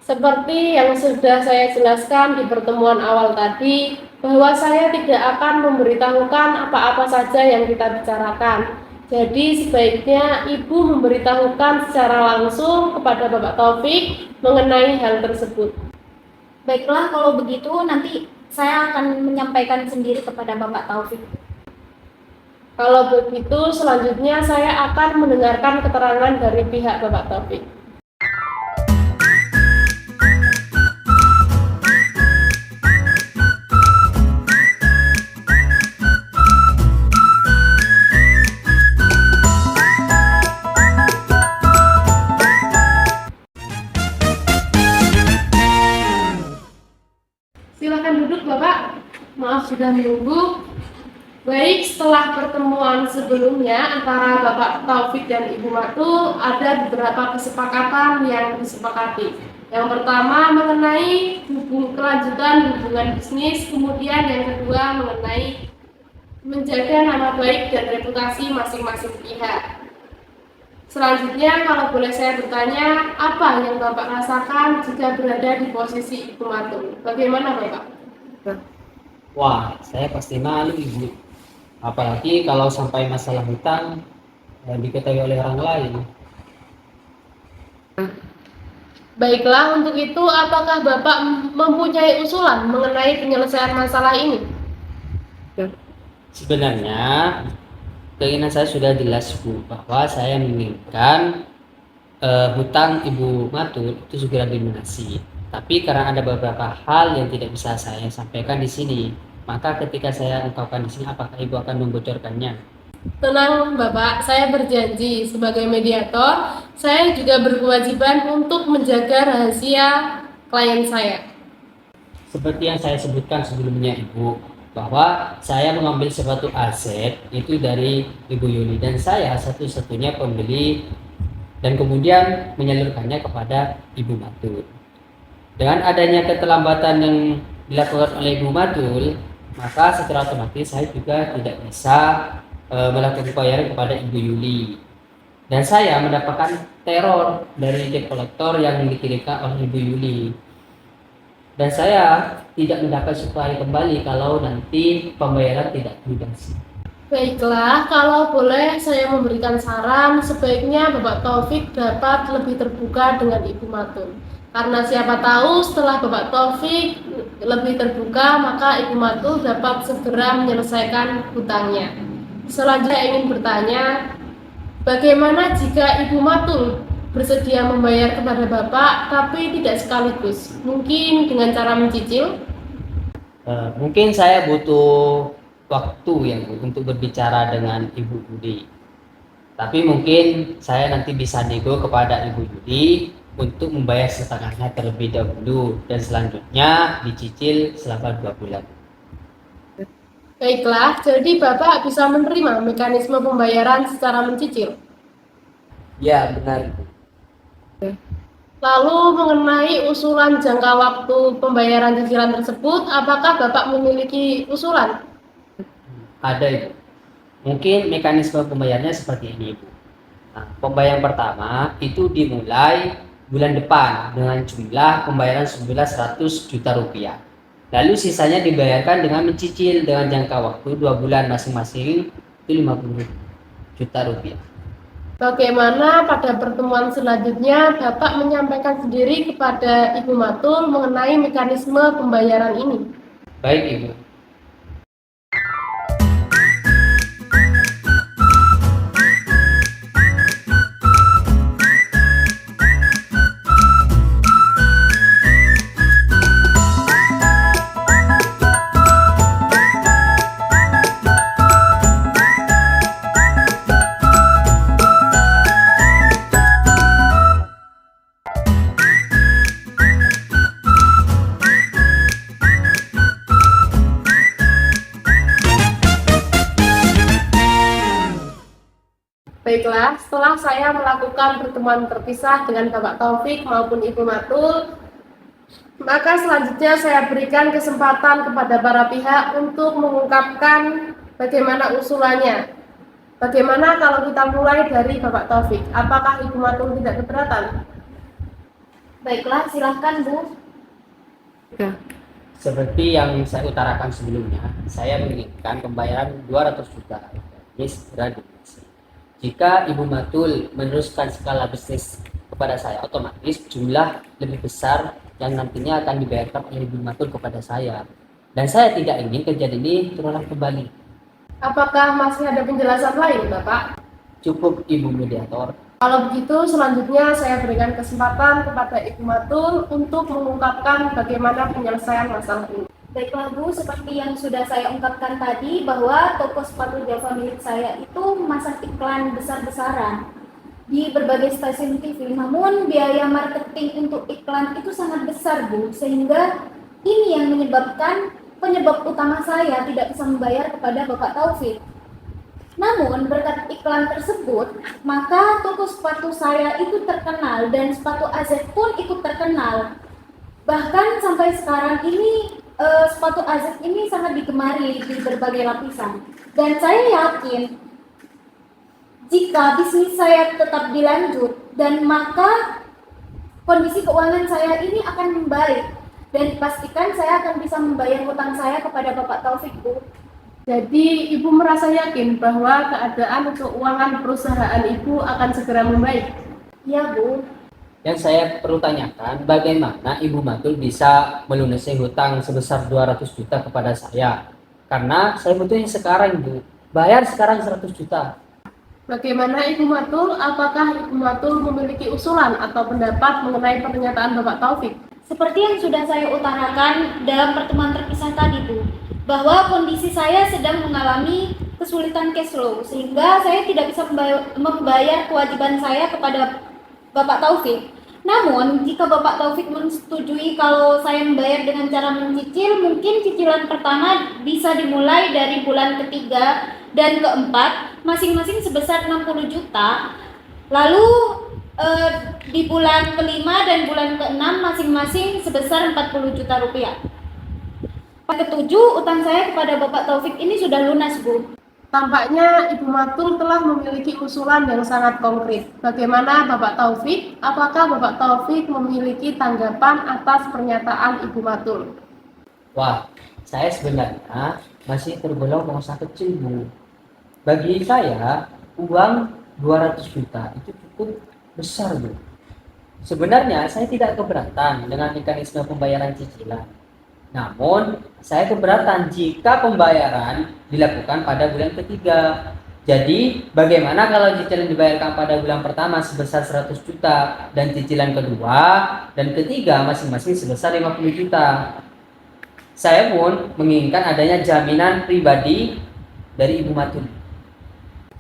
Seperti yang sudah saya jelaskan di pertemuan awal tadi, bahwa saya tidak akan memberitahukan apa-apa saja yang kita bicarakan. Jadi sebaiknya Ibu memberitahukan secara langsung kepada Bapak Taufik mengenai hal tersebut. Baiklah, kalau begitu nanti saya akan menyampaikan sendiri kepada Bapak Taufik. Kalau begitu, selanjutnya saya akan mendengarkan keterangan dari pihak Bapak Taufik. Silakan duduk, Bapak. Maaf sudah menunggu. Baik, setelah pertemuan sebelumnya antara Bapak Taufik dan Ibu Matul, ada beberapa kesepakatan yang disepakati. Yang pertama mengenai kelanjutan hubungan bisnis, kemudian yang kedua mengenai menjaga nama baik dan reputasi masing-masing pihak. Selanjutnya, kalau boleh saya bertanya, apa yang Bapak rasakan jika berada di posisi Ibu Matul? Bagaimana, Bapak? Wah, saya pasti malu, Ibu. Apalagi kalau sampai masalah hutang diketahui oleh orang lain. Baiklah, untuk itu apakah Bapak mempunyai usulan mengenai penyelesaian masalah ini? Sebenarnya keinginan saya sudah jelas, Bu, bahwa saya menginginkan hutang Ibu Matul itu segera dilunasi. Tapi karena ada beberapa hal yang tidak bisa saya sampaikan di sini, maka ketika saya ungkapkan di sini, apakah Ibu akan membocorkannya? Tenang, Bapak, saya berjanji sebagai mediator, saya juga berkewajiban untuk menjaga rahasia klien saya. Seperti yang saya sebutkan sebelumnya, Ibu, bahwa saya mengambil suatu aset itu dari Ibu Yuli dan saya satu-satunya pembeli, dan kemudian menyalurkannya kepada Ibu Matul. Dengan adanya keterlambatan yang dilakukan oleh Ibu Matul, maka secara otomatis saya juga tidak bisa melakukan pembayaran kepada Ibu Yuli, dan saya mendapatkan teror dari debt collector yang dikirimkan oleh Ibu Yuli, dan saya tidak mendapat supply kembali kalau nanti pembayaran tidak dilunasi. Baiklah, kalau boleh saya memberikan saran, sebaiknya Bapak Taufik dapat lebih terbuka dengan Ibu Matul. Karena siapa tahu setelah Bapak Taufik lebih terbuka, maka Ibu Matul dapat segera menyelesaikan hutangnya. Selanjutnya ingin bertanya, bagaimana jika Ibu Matul bersedia membayar kepada Bapak tapi tidak sekaligus? Mungkin dengan cara mencicil? Mungkin saya butuh waktu yang untuk berbicara dengan Ibu Yuli. Tapi mungkin saya nanti bisa nego kepada Ibu Yuli untuk membayar setengahnya terlebih dahulu dan selanjutnya dicicil selama 2 bulan. Baiklah, jadi Bapak bisa menerima mekanisme pembayaran secara mencicil. Ya, benar. Lalu mengenai usulan jangka waktu pembayaran cicilan tersebut, apakah Bapak memiliki usulan? Ada, Ibu. Mungkin mekanisme pembayarannya seperti ini, Ibu. Nah, pembayaran pertama itu dimulai bulan depan dengan jumlah pembayaran semula 100 juta rupiah. Lalu sisanya dibayarkan dengan mencicil dengan jangka waktu 2 bulan masing-masing, itu 50 juta rupiah. Bagaimana pada pertemuan selanjutnya Bapak menyampaikan sendiri kepada Ibu Matul mengenai mekanisme pembayaran ini? Baik, Ibu. Baiklah, setelah saya melakukan pertemuan terpisah dengan Bapak Taufik maupun Ibu Matul, maka selanjutnya saya berikan kesempatan kepada para pihak untuk mengungkapkan bagaimana usulannya. Bagaimana kalau kita mulai dari Bapak Taufik? Apakah Ibu Matul tidak keberatan? Baiklah, silahkan Bu. Seperti yang saya utarakan sebelumnya, saya menginginkan pembayaran 200 juta. Ini segera dilunasi. Jika Ibu Matul meneruskan skala bisnis kepada saya, otomatis jumlah lebih besar yang nantinya akan dibayarkan oleh Ibu Matul kepada saya. Dan saya tidak ingin kejadian ini terulang kembali. Apakah masih ada penjelasan lain, Bapak? Cukup Ibu Mediator. Kalau begitu, selanjutnya saya berikan kesempatan kepada Ibu Matul untuk mengungkapkan bagaimana penyelesaian masalah ini. Baiklah Bu, seperti yang sudah saya ungkapkan tadi bahwa toko sepatu Java milik saya itu memasang iklan besar-besaran di berbagai stasiun TV. Namun biaya marketing untuk iklan itu sangat besar Bu, sehingga ini yang menyebabkan penyebab utama saya tidak bisa membayar kepada Bapak Taufik. Namun berkat iklan tersebut, maka toko sepatu saya itu terkenal dan sepatu AZ pun ikut terkenal. Bahkan sampai sekarang ini sepatu AZ ini sangat digemari di berbagai lapisan. Dan saya yakin jika bisnis saya tetap dilanjut dan maka kondisi keuangan saya ini akan membaik dan dipastikan saya akan bisa membayar hutang saya kepada Bapak Taufik Bu. Jadi, Ibu merasa yakin bahwa keadaan keuangan perusahaan Ibu akan segera membaik? Iya Bu. Yang saya perlu tanyakan, bagaimana Ibu Matul bisa melunasi hutang sebesar 200 juta kepada saya? Karena saya butuhnya sekarang, Bu. Bayar sekarang 100 juta. Bagaimana Ibu Matul? Apakah Ibu Matul memiliki usulan atau pendapat mengenai pernyataan Bapak Taufik? Seperti yang sudah saya utarakan dalam pertemuan terpisah tadi Bu, bahwa kondisi saya sedang mengalami kesulitan cash flow sehingga saya tidak bisa membayar kewajiban saya kepada Bapak Taufik. Namun, jika Bapak Taufik menyetujui kalau saya membayar dengan cara mencicil, mungkin cicilan pertama bisa dimulai dari bulan ketiga dan keempat, masing-masing sebesar 60 juta. Lalu di bulan kelima dan bulan keenam masing-masing sebesar 40 juta rupiah. Ketujuh, utang saya kepada Bapak Taufik ini sudah lunas, Bu. Tampaknya Ibu Matul telah memiliki usulan yang sangat konkret. Bagaimana Bapak Taufik? Apakah Bapak Taufik memiliki tanggapan atas pernyataan Ibu Matul? Wah, saya sebenarnya masih tergolong pengusaha kecil, Bu. Bagi saya, uang 200 juta itu cukup besar, Bu. Sebenarnya saya tidak keberatan dengan mekanisme pembayaran cicilan. Namun, saya keberatan jika pembayaran dilakukan pada bulan ketiga. Jadi, bagaimana kalau cicilan dibayarkan pada bulan pertama sebesar 100 juta dan cicilan kedua dan ketiga masing-masing sebesar 50 juta? Saya pun menginginkan adanya jaminan pribadi dari Ibu Matul.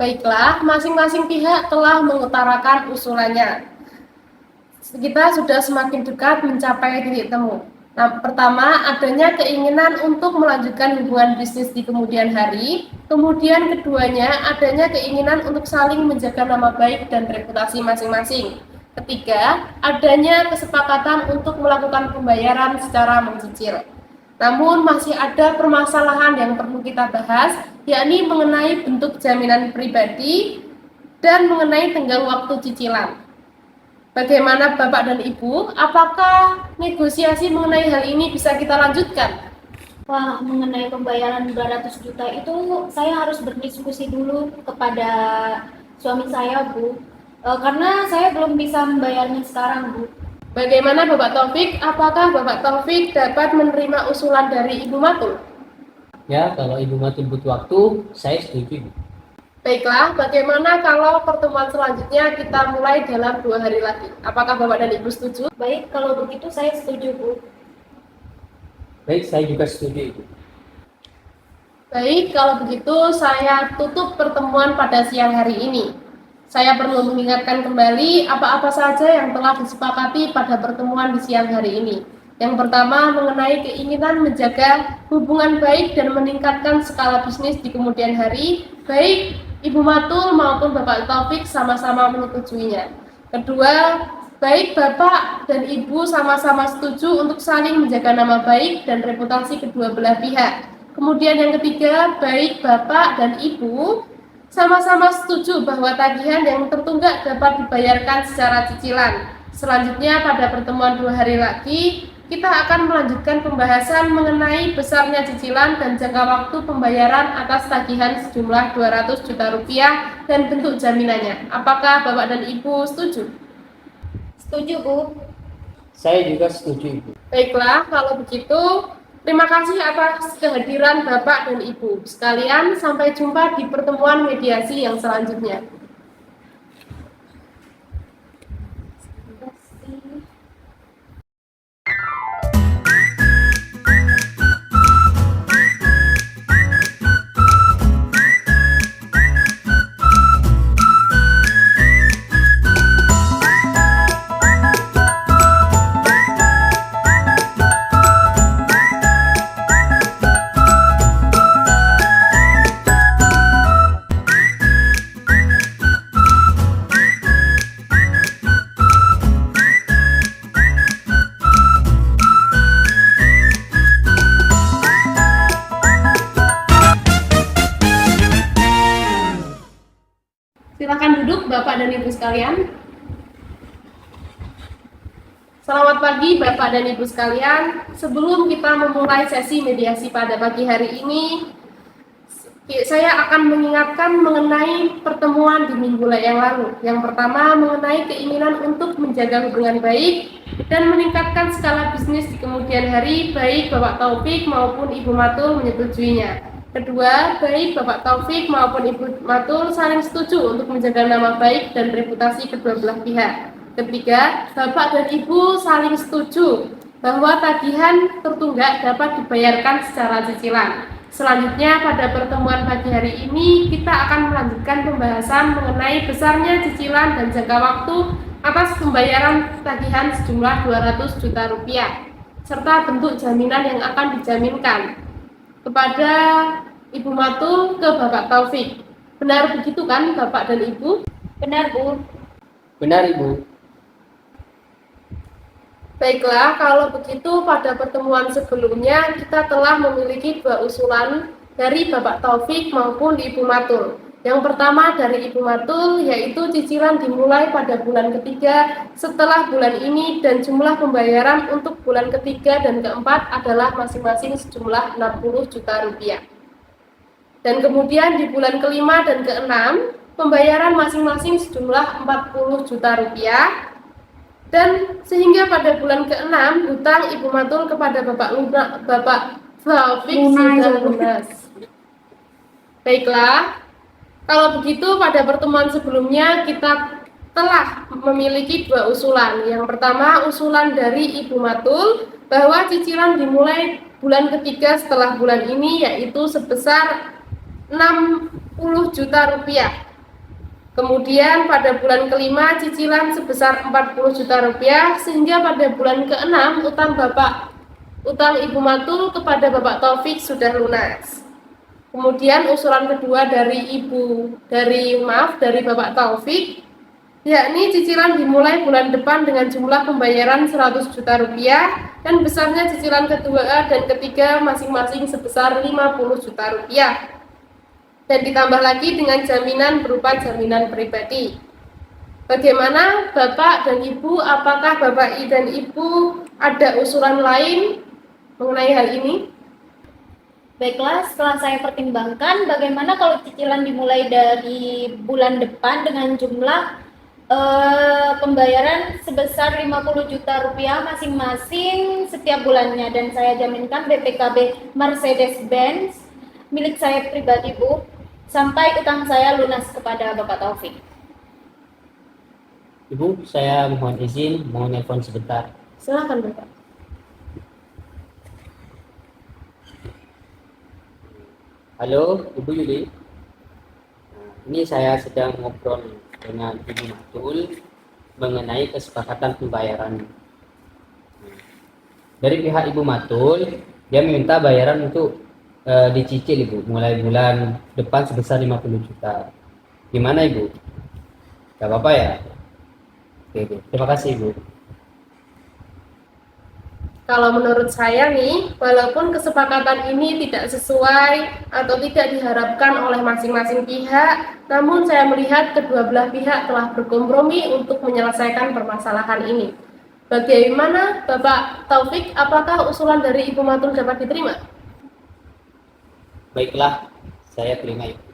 Baiklah, masing-masing pihak telah mengutarakan usulannya. Kita sudah semakin dekat mencapai titik temu. Nah, pertama, adanya keinginan untuk melanjutkan hubungan bisnis di kemudian hari. Kemudian keduanya, adanya keinginan untuk saling menjaga nama baik dan reputasi masing-masing. Ketiga, adanya kesepakatan untuk melakukan pembayaran secara mencicil. Namun masih ada permasalahan yang perlu kita bahas, yakni mengenai bentuk jaminan pribadi dan mengenai tenggang waktu cicilan. Bagaimana Bapak dan Ibu? Apakah negosiasi mengenai hal ini bisa kita lanjutkan? Wah, mengenai pembayaran 200 juta itu saya harus berdiskusi dulu kepada suami saya, Bu. Karena saya belum bisa membayarnya sekarang, Bu. Bagaimana Bapak Taufik? Apakah Bapak Taufik dapat menerima usulan dari Ibu Matul? Ya, kalau Ibu Matul butuh waktu, saya setuju, Bu. Baiklah, bagaimana kalau pertemuan selanjutnya kita mulai dalam 2 hari lagi? Apakah Bapak dan Ibu setuju? Baik, kalau begitu saya setuju, Bu. Baik, saya juga setuju, Ibu. Baik, kalau begitu saya tutup pertemuan pada siang hari ini. Saya perlu mengingatkan kembali apa-apa saja yang telah disepakati pada pertemuan di siang hari ini. Yang pertama, mengenai keinginan menjaga hubungan baik dan meningkatkan skala bisnis di kemudian hari, baik Ibu Matul maupun Bapak Taufik sama-sama menyetujuinya. Kedua, baik Bapak dan Ibu sama-sama setuju untuk saling menjaga nama baik dan reputasi kedua belah pihak. Kemudian yang ketiga, baik Bapak dan Ibu sama-sama setuju bahwa tagihan yang tertunggak dapat dibayarkan secara cicilan. Selanjutnya pada pertemuan 2 hari lagi, kita akan melanjutkan pembahasan mengenai besarnya cicilan dan jangka waktu pembayaran atas tagihan sejumlah 200 juta rupiah dan bentuk jaminannya. Apakah Bapak dan Ibu setuju? Setuju, Bu. Saya juga setuju, Ibu. Baiklah, kalau begitu, terima kasih atas kehadiran Bapak dan Ibu sekalian. Sampai jumpa di pertemuan mediasi yang selanjutnya. Silakan duduk Bapak dan Ibu sekalian. Selamat pagi Bapak dan Ibu sekalian. Sebelum kita memulai sesi mediasi pada pagi hari ini, saya akan mengingatkan mengenai pertemuan di minggu yang lalu. Yang pertama, mengenai keinginan untuk menjaga hubungan baik dan meningkatkan skala bisnis di kemudian hari, baik Bapak Taufik maupun Ibu Matul menyetujuinya. Kedua, baik Bapak Taufik maupun Ibu Matul saling setuju untuk menjaga nama baik dan reputasi kedua belah pihak. Ketiga, Bapak dan Ibu saling setuju bahwa tagihan tertunggak dapat dibayarkan secara cicilan. Selanjutnya, pada pertemuan pagi hari ini, kita akan melanjutkan pembahasan mengenai besarnya cicilan dan jangka waktu atas pembayaran tagihan sejumlah 200 juta rupiah, serta bentuk jaminan yang akan dijaminkan kepada Ibu Matul ke Bapak Taufik. Benar begitu kan Bapak dan Ibu? Benar, Bu. Benar, Ibu. Baiklah, kalau begitu pada pertemuan sebelumnya kita telah memiliki 2 usulan dari Bapak Taufik maupun Ibu Matul. Yang pertama dari Ibu Matul yaitu cicilan dimulai pada bulan ketiga setelah bulan ini dan jumlah pembayaran untuk bulan ketiga dan keempat adalah masing-masing sejumlah 60 juta rupiah. Dan kemudian di bulan kelima dan keenam pembayaran masing-masing sejumlah 40 juta rupiah. Dan sehingga pada bulan ke-6 hutang Ibu Matul kepada Bapak Taufik sudah lunas. Baiklah, kalau begitu pada pertemuan sebelumnya kita telah memiliki 2 usulan. Yang pertama usulan dari Ibu Matul bahwa cicilan dimulai bulan ketiga setelah bulan ini yaitu sebesar 60 juta rupiah. Kemudian pada bulan kelima cicilan sebesar 40 juta rupiah sehingga pada bulan ke-6 utang Ibu Matul kepada Bapak Taufik sudah lunas. Kemudian usulan kedua dari Bapak Taufik yakni cicilan dimulai bulan depan dengan jumlah pembayaran 100 juta rupiah dan besarnya cicilan kedua dan ketiga masing-masing sebesar 50 juta rupiah. Dan ditambah lagi dengan jaminan berupa jaminan pribadi. Bagaimana Bapak dan Ibu? Apakah Bapak dan Ibu ada usulan lain mengenai hal ini? Baiklah, setelah saya pertimbangkan, bagaimana kalau cicilan dimulai dari bulan depan dengan jumlah pembayaran sebesar 50 juta rupiah masing-masing setiap bulannya, dan saya jaminkan BPKB Mercedes-Benz milik saya pribadi, Bu, sampai utang saya lunas kepada Bapak Taufik. Ibu, saya mohon izin mau nelpon sebentar. Silakan Bapak. Halo, Ibu Yuli. Ini saya sedang ngobrol dengan Ibu Matul mengenai kesepakatan pembayaran. Dari pihak Ibu Matul, dia meminta bayaran untuk dicicil, Ibu, mulai bulan depan sebesar 50 juta. Gimana Ibu? Gak apa-apa ya? Oke, Ibu. Terima kasih Ibu. Kalau menurut saya nih, walaupun kesepakatan ini tidak sesuai atau tidak diharapkan oleh masing-masing pihak, namun saya melihat kedua belah pihak telah berkompromi untuk menyelesaikan permasalahan ini. Bagaimana Bapak Taufik, apakah usulan dari Ibu Matul dapat diterima? Baiklah, saya terima Ibu.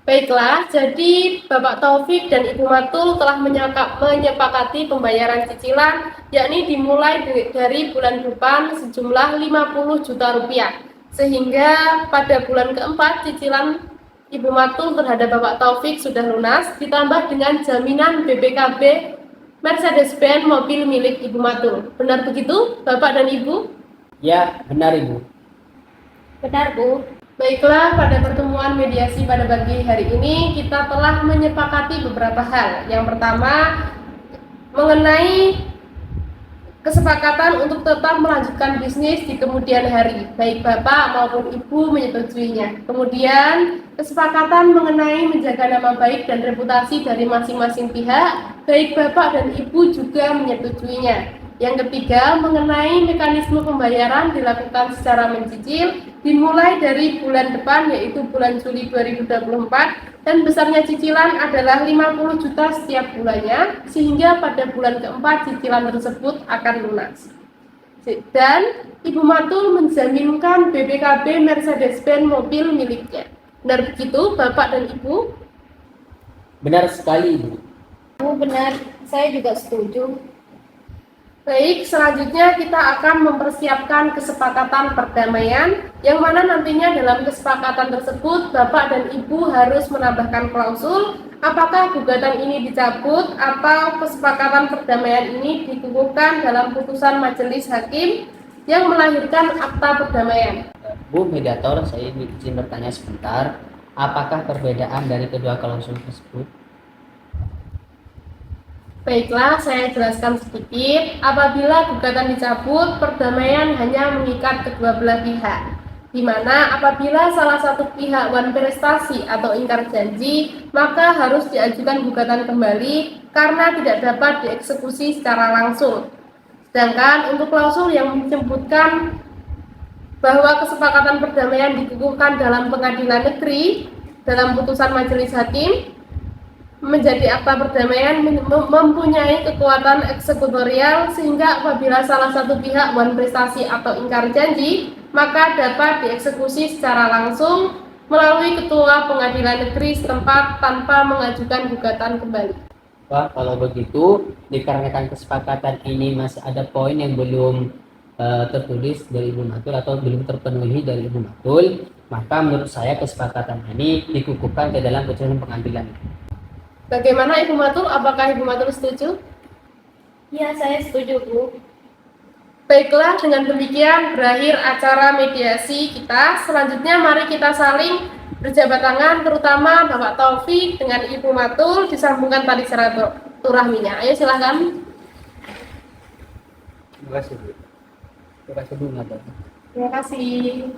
Baiklah, jadi Bapak Taufik dan Ibu Matul telah menyepakati pembayaran cicilan, yakni dimulai dari bulan depan sejumlah 50 juta rupiah. Sehingga pada bulan keempat cicilan Ibu Matul terhadap Bapak Taufik sudah lunas, ditambah dengan jaminan BPKB Mercedes-Benz mobil milik Ibu Matul. Benar begitu, Bapak dan Ibu? Ya, benar Ibu. Benar, Bu. Baiklah, pada pertemuan mediasi pada pagi hari ini kita telah menyepakati beberapa hal. Yang pertama, mengenai kesepakatan untuk tetap melanjutkan bisnis di kemudian hari, baik Bapak maupun Ibu menyetujuinya. Kemudian, kesepakatan mengenai menjaga nama baik dan reputasi dari masing-masing pihak, baik Bapak dan Ibu juga menyetujuinya. Yang ketiga, mengenai mekanisme pembayaran dilakukan secara mencicil, dimulai dari bulan depan yaitu bulan Juli 2024 dan besarnya cicilan adalah 50 juta setiap bulannya sehingga pada bulan keempat cicilan tersebut akan lunas. Dan Ibu Matul menjaminkan BPKB Mercedes-Benz mobil miliknya. Benar begitu Bapak dan Ibu? Benar sekali Ibu. Bu, benar. Saya juga setuju. Baik, selanjutnya kita akan mempersiapkan kesepakatan perdamaian yang mana nantinya dalam kesepakatan tersebut Bapak dan Ibu harus menambahkan klausul apakah gugatan ini dicabut atau kesepakatan perdamaian ini dikukuhkan dalam putusan majelis hakim yang melahirkan akta perdamaian. Bu mediator, saya izin bertanya sebentar. Apakah perbedaan dari kedua klausul tersebut? Baiklah, saya jelaskan sedikit. Apabila gugatan dicabut, perdamaian hanya mengikat kedua belah pihak. Di mana apabila salah satu pihak wan prestasi atau ingkar janji, maka harus diajukan gugatan kembali karena tidak dapat dieksekusi secara langsung. Sedangkan untuk klausul yang menyebutkan bahwa kesepakatan perdamaian dikukuhkan dalam pengadilan negeri dalam putusan majelis hakim, menjadi akta perdamaian mempunyai kekuatan eksekutorial sehingga apabila salah satu pihak wan prestasi atau ingkar janji maka dapat dieksekusi secara langsung melalui ketua pengadilan negeri setempat tanpa mengajukan gugatan kembali. Wah, kalau begitu dikarenakan kesepakatan ini masih ada poin yang belum tertulis dari Ibu Matul atau belum terpenuhi dari Ibu Matul, maka menurut saya kesepakatan ini dikukuhkan ke dalam putusan pengadilan. Bagaimana Ibu Matul? Apakah Ibu Matul setuju? Ya, saya setuju, Bu. Baiklah, dengan demikian berakhir acara mediasi kita. Selanjutnya mari kita saling berjabat tangan, terutama Bapak Taufik dengan Ibu Matul disambungkan tali silaturahminya. Ayo silahkan. Terima kasih Bu. Terima kasih Bu Matul. Terima kasih.